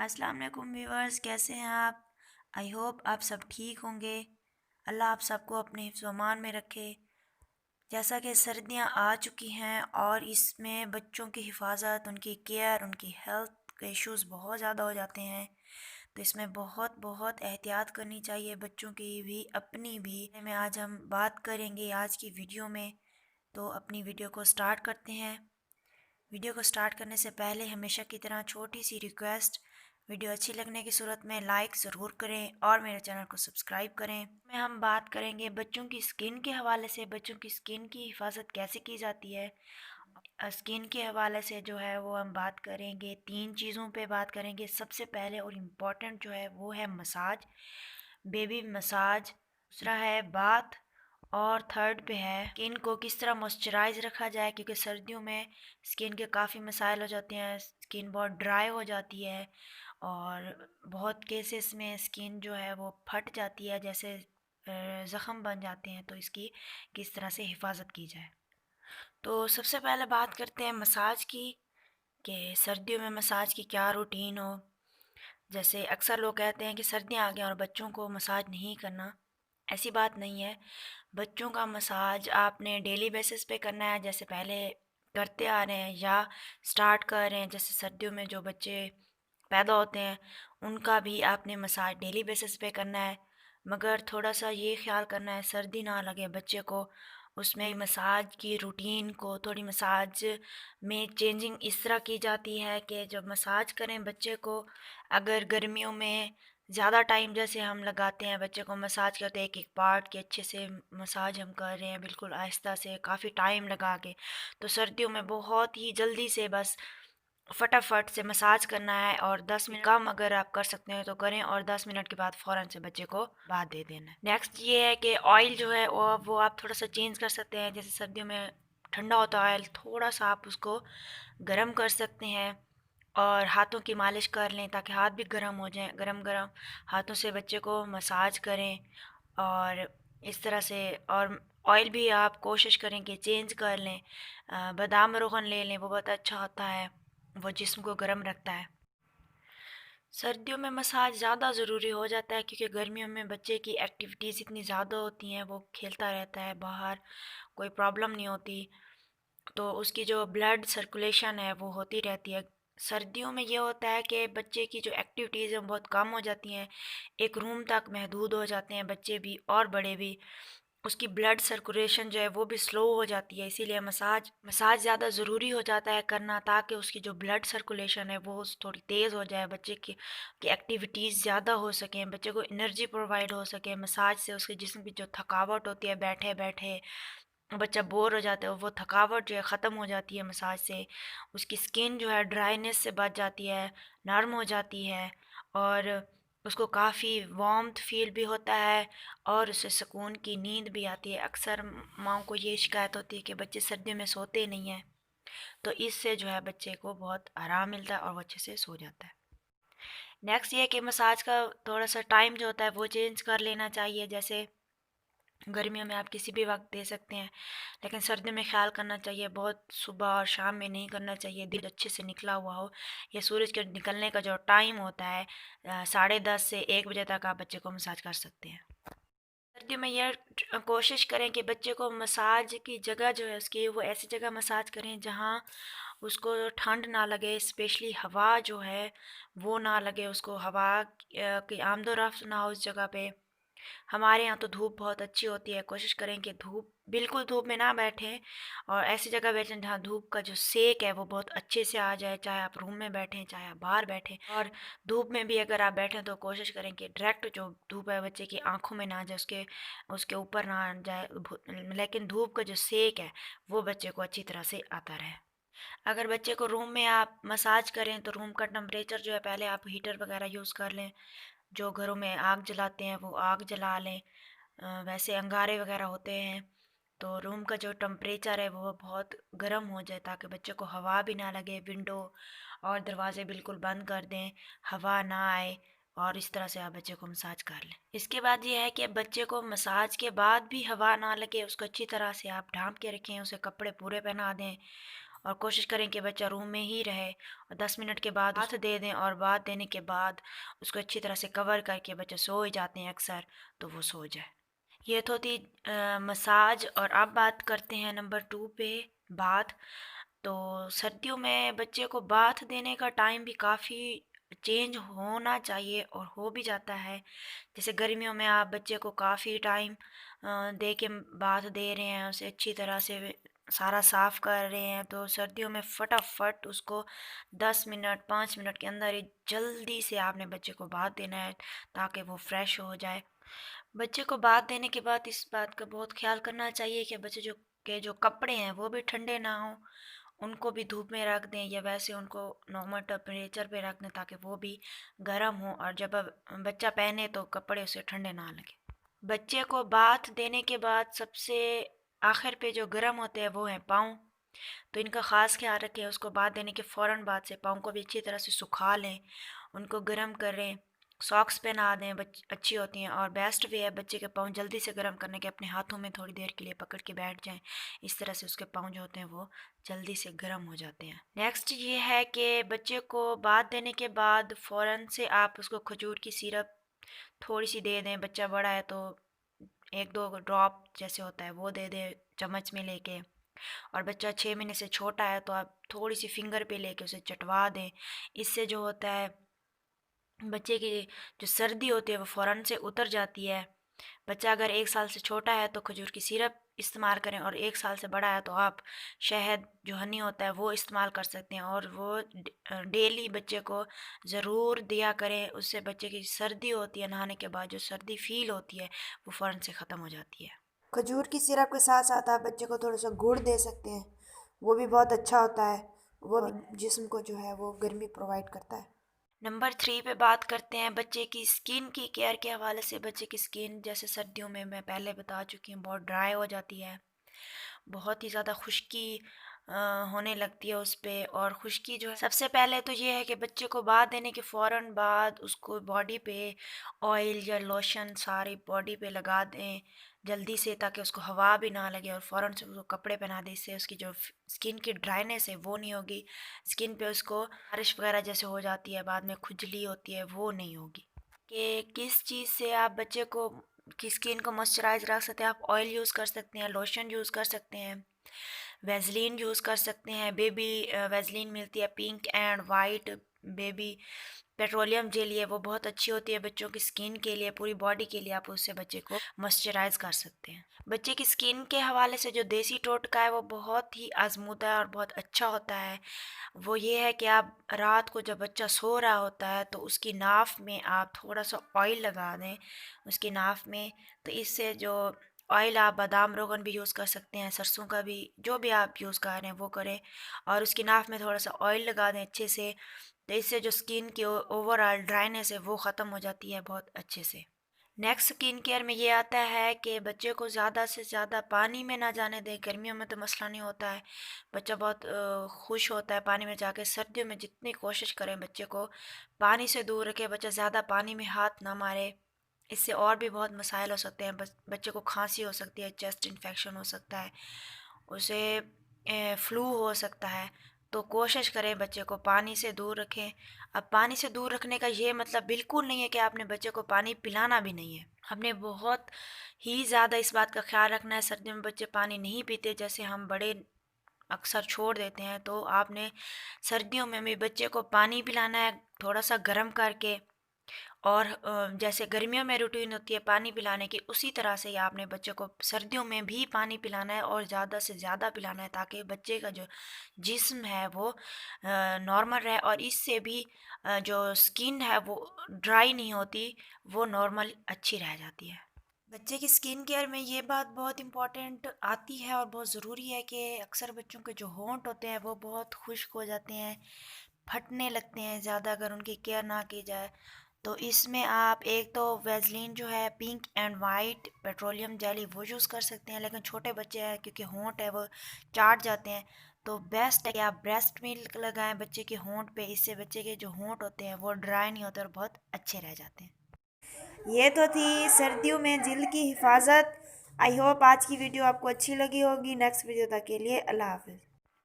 अस्सलाम वालेकुम व्यूअर्स, कैसे हैं आप? आई होप आप सब ठीक होंगे। अल्लाह आप सबको अपने हिफ्ज़ व अमान में रखे। जैसा कि सर्दियां आ चुकी हैं और इसमें बच्चों की हिफाजत, उनकी केयर, उनकी हेल्थ के इश्यूज़ बहुत ज़्यादा हो जाते हैं। तो इसमें बहुत बहुत एहतियात करनी चाहिए, बच्चों की भी अपनी भी। में आज हम बात करेंगे आज की वीडियो में। तो अपनी वीडियो को स्टार्ट करते हैं। वीडियो को स्टार्ट करने से पहले हमेशा की तरह छोटी सी रिक्वेस्ट, वीडियो अच्छी लगने की सूरत में लाइक ज़रूर करें और मेरे चैनल को सब्सक्राइब करें। में हम बात करेंगे बच्चों की स्किन के हवाले से, बच्चों की स्किन की हिफाजत कैसे की जाती है। स्किन के हवाले से जो है वो हम बात करेंगे, 3 चीज़ों पे बात करेंगे। सबसे पहले और इम्पॉर्टेंट जो है वो है मसाज, बेबी मसाज। दूसरा है बाथ, और थर्ड पे है स्किन को किस तरह मॉइस्चराइज रखा जाए, क्योंकि सर्दियों में स्किन के काफ़ी मसाइल हो जाते हैं, स्किन बहुत ड्राई हो जाती है और बहुत केसेस में स्किन जो है वो फट जाती है, जैसे ज़ख़म बन जाते हैं। तो इसकी किस तरह से हिफाजत की जाए। तो सबसे पहले बात करते हैं मसाज की, कि सर्दियों में मसाज की क्या रूटीन हो। जैसे अक्सर लोग कहते हैं कि सर्दियाँ आ गई और बच्चों को मसाज नहीं करना। ऐसी बात नहीं है। बच्चों का मसाज आपने डेली बेसिस पे करना है, जैसे पहले करते आ रहे हैं या स्टार्ट कर रहे हैं। जैसे सर्दियों में जो बच्चे पैदा होते हैं उनका भी आपने मसाज डेली बेसिस पे करना है, मगर थोड़ा सा ये ख्याल करना है सर्दी ना लगे बच्चे को। उसमें मसाज की रूटीन को, थोड़ी मसाज में चेंजिंग इस तरह की जाती है कि जब मसाज करें बच्चे को, अगर गर्मियों में ज़्यादा टाइम जैसे हम लगाते हैं, बच्चे को मसाज करते हैं एक एक पार्ट के अच्छे से मसाज हम कर रहे हैं बिल्कुल आहिस्ता से, काफ़ी टाइम लगा के। तो सर्दियों में बहुत ही जल्दी से बस फटाफट से मसाज करना है, और 10 मिनट कम अगर आप कर सकते हैं तो करें, और 10 मिनट के बाद फ़ौरन से बच्चे को बाथ दे देना है। नेक्स्ट ये है कि ऑयल जो है वो आप थोड़ा सा चेंज कर सकते हैं। जैसे सर्दियों में ठंडा होता है ऑयल, थोड़ा सा आप उसको गर्म कर सकते हैं और हाथों की मालिश कर लें ताकि हाथ भी गर्म हो जाएं। गरम गरम हाथों से बच्चे को मसाज करें और इस तरह से। और ऑयल भी आप कोशिश करें कि चेंज कर लें। बादाम रोगन ले लें, वो बहुत अच्छा होता है, वो जिस्म को गर्म रखता है। सर्दियों में मसाज ज़्यादा ज़रूरी हो जाता है क्योंकि गर्मियों में बच्चे की एक्टिविटीज़ इतनी ज़्यादा होती हैं, वो खेलता रहता है बाहर, कोई प्रॉब्लम नहीं होती, तो उसकी जो ब्लड सर्कुलेशन है वो होती रहती है। सर्दियों में ये होता है कि बच्चे की जो एक्टिविटीज़ हैं बहुत कम हो जाती हैं, एक रूम तक महदूद हो जाते हैं बच्चे भी और बड़े भी। उसकी ब्लड सर्कुलेशन जो है वो भी स्लो हो जाती है, इसीलिए मसाज मसाज ज़्यादा ज़रूरी हो जाता है करना, ताकि उसकी जो ब्लड सर्कुलेशन है वो थोड़ी तेज़ हो जाए, बच्चे की एक्टिविटीज़ ज़्यादा हो सकें, बच्चे को एनर्जी प्रोवाइड हो सके। मसाज से उसके जिस्म की जो थकावट होती है, बैठे बैठे बच्चा बोर हो जाता है, वो थकावट जो है ख़त्म हो जाती है मसाज से। उसकी स्किन जो है ड्राइनेस से बच जाती है, नरम हो जाती है, और उसको काफ़ी वार्म्थ फील भी होता है और उससे सुकून की नींद भी आती है। अक्सर माँओं को ये शिकायत होती है कि बच्चे सर्दियों में सोते नहीं हैं, तो इससे जो है बच्चे को बहुत आराम मिलता है और वो अच्छे से सो जाता है। नेक्स्ट ये है कि मसाज का थोड़ा सा टाइम जो होता है वो चेंज कर लेना चाहिए। जैसे गर्मियों में आप किसी भी वक्त दे सकते हैं, लेकिन सर्दी में ख्याल करना चाहिए बहुत सुबह और शाम में नहीं करना चाहिए। दिन अच्छे से निकला हुआ हो, या सूरज के निकलने का जो टाइम होता है 10:30 से 1 बजे तक आप बच्चे को मसाज कर सकते हैं। सर्दियों में यह कोशिश करें कि बच्चे को मसाज की जगह जो है उसकी, वो ऐसी जगह मसाज करें जहाँ उसको ठंड ना लगे, स्पेशली हवा जो है वो ना लगे उसको, हवा की आमदोरफ्त ना हो उस जगह पे। हमारे यहाँ तो धूप बहुत अच्छी होती है, कोशिश करें कि धूप बिल्कुल धूप में ना बैठें और ऐसी जगह बैठें जहाँ धूप का जो सेक है वो बहुत अच्छे से आ जाए, चाहे आप रूम में बैठें चाहे आप बाहर बैठें। और धूप में भी अगर आप बैठें तो कोशिश करें कि डायरेक्ट जो धूप है बच्चे की आंखों में ना जाए, उसके उसके ऊपर ना जाए, लेकिन धूप का जो सेक है वो बच्चे को अच्छी तरह से आता रहे। अगर बच्चे को रूम में आप मसाज करें तो रूम का टेम्परेचर जो है, पहले आप हीटर वगैरह यूज़ कर लें, जो घरों में आग जलाते हैं वो आग जला लें। वैसे अंगारे वगैरह होते हैं, तो रूम का जो टेम्परेचर है वो बहुत गर्म हो जाए ताकि बच्चे को हवा भी ना लगे। विंडो और दरवाज़े बिल्कुल बंद कर दें, हवा ना आए, और इस तरह से आप बच्चे को मसाज कर लें। इसके बाद ये है कि बच्चे को मसाज के बाद भी हवा ना लगे, उसको अच्छी तरह से आप ढाँप के रखें, उसे कपड़े पूरे पहना दें और कोशिश करें कि बच्चा रूम में ही रहे और 10 मिनट के बाद बाथ दे दें और बाथ देने के बाद उसको अच्छी तरह से कवर करके बच्चे सो ही जाते हैं अक्सर, तो वो सो जाए। ये तो थी मसाज। और अब बात करते हैं नंबर 2 पे, बाथ। तो सर्दियों में बच्चे को बाथ देने का टाइम भी काफ़ी चेंज होना चाहिए और हो भी जाता है। जैसे गर्मियों में आप बच्चे को काफ़ी टाइम दे के बाथ दे रहे हैं, उसे अच्छी तरह से सारा साफ़ कर रहे हैं, तो सर्दियों में फटाफट उसको 10 मिनट 5 मिनट के अंदर ही जल्दी से आपने बच्चे को बाथ देना है ताकि वो फ्रेश हो जाए। बच्चे को बाथ देने के बाद इस बात का बहुत ख्याल करना चाहिए कि बच्चे जो कपड़े हैं वो भी ठंडे ना हों, उनको भी धूप में रख दें या वैसे उनको नॉर्मल टेम्परेचर पे रख दें ताकि वो भी गर्म हो और जब अब बच्चा पहने तो कपड़े उसे ठंडे ना लगे। बच्चे को बाथ देने के बाद सबसे आखिर पे जो गर्म होते हैं वो हैं पाँव, तो इनका ख़ास ख्याल रखें। उसको बाथ देने के फ़ौरन बाद से पाँव को भी अच्छी तरह से सुखा लें, उनको गर्म करें, सॉक्स पहना दें, अच्छी होती हैं। और बेस्ट वे है बच्चे के पाँव जल्दी से गर्म करने के, अपने हाथों में थोड़ी देर के लिए पकड़ के बैठ जाएं, इस तरह से उसके पाँव जो होते हैं वो जल्दी से गर्म हो जाते हैं। नेक्स्ट ये है कि बच्चे को बाथ देने के बाद फ़ौरन से आप उसको खजूर की सिरप थोड़ी सी दे दें। बच्चा बड़ा है तो 1-2 ड्रॉप जैसे होता है वो दे दें चम्मच में लेके। और बच्चा 6 महीने से छोटा है तो आप थोड़ी सी फिंगर पे लेके उसे चटवा दें। इससे जो होता है बच्चे की जो सर्दी होती है वो फ़ौरन से उतर जाती है। बच्चा अगर 1 साल से छोटा है तो खजूर की सिरप इस्तेमाल करें, और 1 साल से बड़ा है तो आप शहद जो हनी होता है वो इस्तेमाल कर सकते हैं, और वो डेली बच्चे को ज़रूर दिया करें। उससे बच्चे की सर्दी होती है, नहाने के बाद जो सर्दी फील होती है वो फ़ौरन से ख़त्म हो जाती है। खजूर की सिरप के साथ साथ आप बच्चे को थोड़ा सा गुड़ दे सकते हैं, वो भी बहुत अच्छा होता है, वो भी जिस्म को जो है वो गर्मी प्रोवाइड करता है। नंबर 3 पे बात करते हैं बच्चे की स्किन की केयर के हवाले से। बच्चे की स्किन जैसे सर्दियों में मैं पहले बता चुकी हूँ बहुत ड्राई हो जाती है, बहुत ही ज़्यादा खुश्की होने लगती है उस पे। और खुश्की जो है, सबसे पहले तो ये है कि बच्चे को बाथ देने के फ़ौरन बाद उसको बॉडी पे ऑयल या लोशन सारी बॉडी पे लगा दें जल्दी से, ताकि उसको हवा भी ना लगे, और फ़ौरन से उसको कपड़े पहना दें। इससे उसकी जो स्किन की ड्राइनेस है वो नहीं होगी, स्किन पे उसको खारिश वगैरह जैसे हो जाती है, बाद में खुजली होती है, वो नहीं होगी। कि किस चीज़ से आप बच्चे को की स्किन को मॉइस्चराइज रख सकते हैं, आप ऑयल यूज़ कर सकते हैं, लोशन यूज़ कर सकते हैं, वैसलीन यूज़ कर सकते हैं। बेबी वैसलीन मिलती है pink and white, baby petroleum jelly है, वो बहुत अच्छी होती है बच्चों की स्किन के लिए, पूरी बॉडी के लिए। आप उससे बच्चे को मॉइस्चराइज कर सकते हैं। बच्चे की स्किन के हवाले से जो देसी टोटका है वो बहुत ही आजमूदा है और बहुत अच्छा होता है। वो ये है कि आप रात को जब बच्चा सो रहा होता है तो उसकी नाफ में आप थोड़ा सा ऑयल लगा दें, उसकी नाफ में। तो इससे जो ऑयल, आप बादाम रोगन भी यूज़ कर सकते हैं, सरसों का भी, जो भी आप यूज़ कर रहे हैं वो करें, और उसकी नाफ में थोड़ा सा ऑयल लगा दें अच्छे से। तो इससे जो स्किन की ओवरऑल ड्राइनेस है वो ख़त्म हो जाती है बहुत अच्छे से। नेक्स्ट स्किन केयर में ये आता है कि बच्चे को ज़्यादा से ज़्यादा पानी में ना जाने दें। गर्मियों में तो मसला नहीं होता है, बच्चा बहुत खुश होता है पानी में जाके। सर्दियों में जितनी कोशिश करें बच्चे को पानी से दूर रखें, बच्चा ज़्यादा पानी में हाथ ना मारे। इससे और भी बहुत मसाइल हो सकते हैं, बच्चे को खांसी हो सकती है, चेस्ट इन्फेक्शन हो सकता है, उसे फ्लू हो सकता है। तो कोशिश करें बच्चे को पानी से दूर रखें। अब पानी से दूर रखने का ये मतलब बिल्कुल नहीं है कि आपने बच्चे को पानी पिलाना भी नहीं है। हमने बहुत ही ज़्यादा इस बात का ख्याल रखना है। सर्दियों में बच्चे पानी नहीं पीते, जैसे हम बड़े अक्सर छोड़ देते हैं, तो आपने सर्दियों में भी बच्चे को पानी पिलाना है थोड़ा सा गर्म करके। और जैसे गर्मियों में रूटीन होती है पानी पिलाने की, उसी तरह से ही आपने बच्चे को सर्दियों में भी पानी पिलाना है, और ज़्यादा से ज़्यादा पिलाना है, ताकि बच्चे का जो जिस्म है वो नॉर्मल रहे, और इससे भी जो स्किन है वो ड्राई नहीं होती, वो नॉर्मल अच्छी रह जाती है। बच्चे की स्किन केयर में ये बात बहुत इम्पॉर्टेंट आती है और बहुत ज़रूरी है कि अक्सर बच्चों के जो होंठ होते हैं वो बहुत खुश्क हो जाते हैं, फटने लगते हैं ज़्यादा अगर उनकी केयर ना की जाए। तो इसमें आप एक तो वैसलीन जो है pink and white petroleum jelly वो यूज़ कर सकते हैं, लेकिन छोटे बच्चे हैं क्योंकि होंठ है वो चाट जाते हैं, तो बेस्ट है कि आप ब्रेस्ट मिल्क लगाएं बच्चे के होंठ पे। इससे बच्चे के जो होंठ होते हैं वो ड्राई नहीं होते और बहुत अच्छे रह जाते हैं। ये तो थी सर्दियों में जिल्द की हिफाजत। आई होप आज की वीडियो आपको अच्छी लगी होगी। नेक्स्ट वीडियो तक के लिए अल्लाह हाफिज़।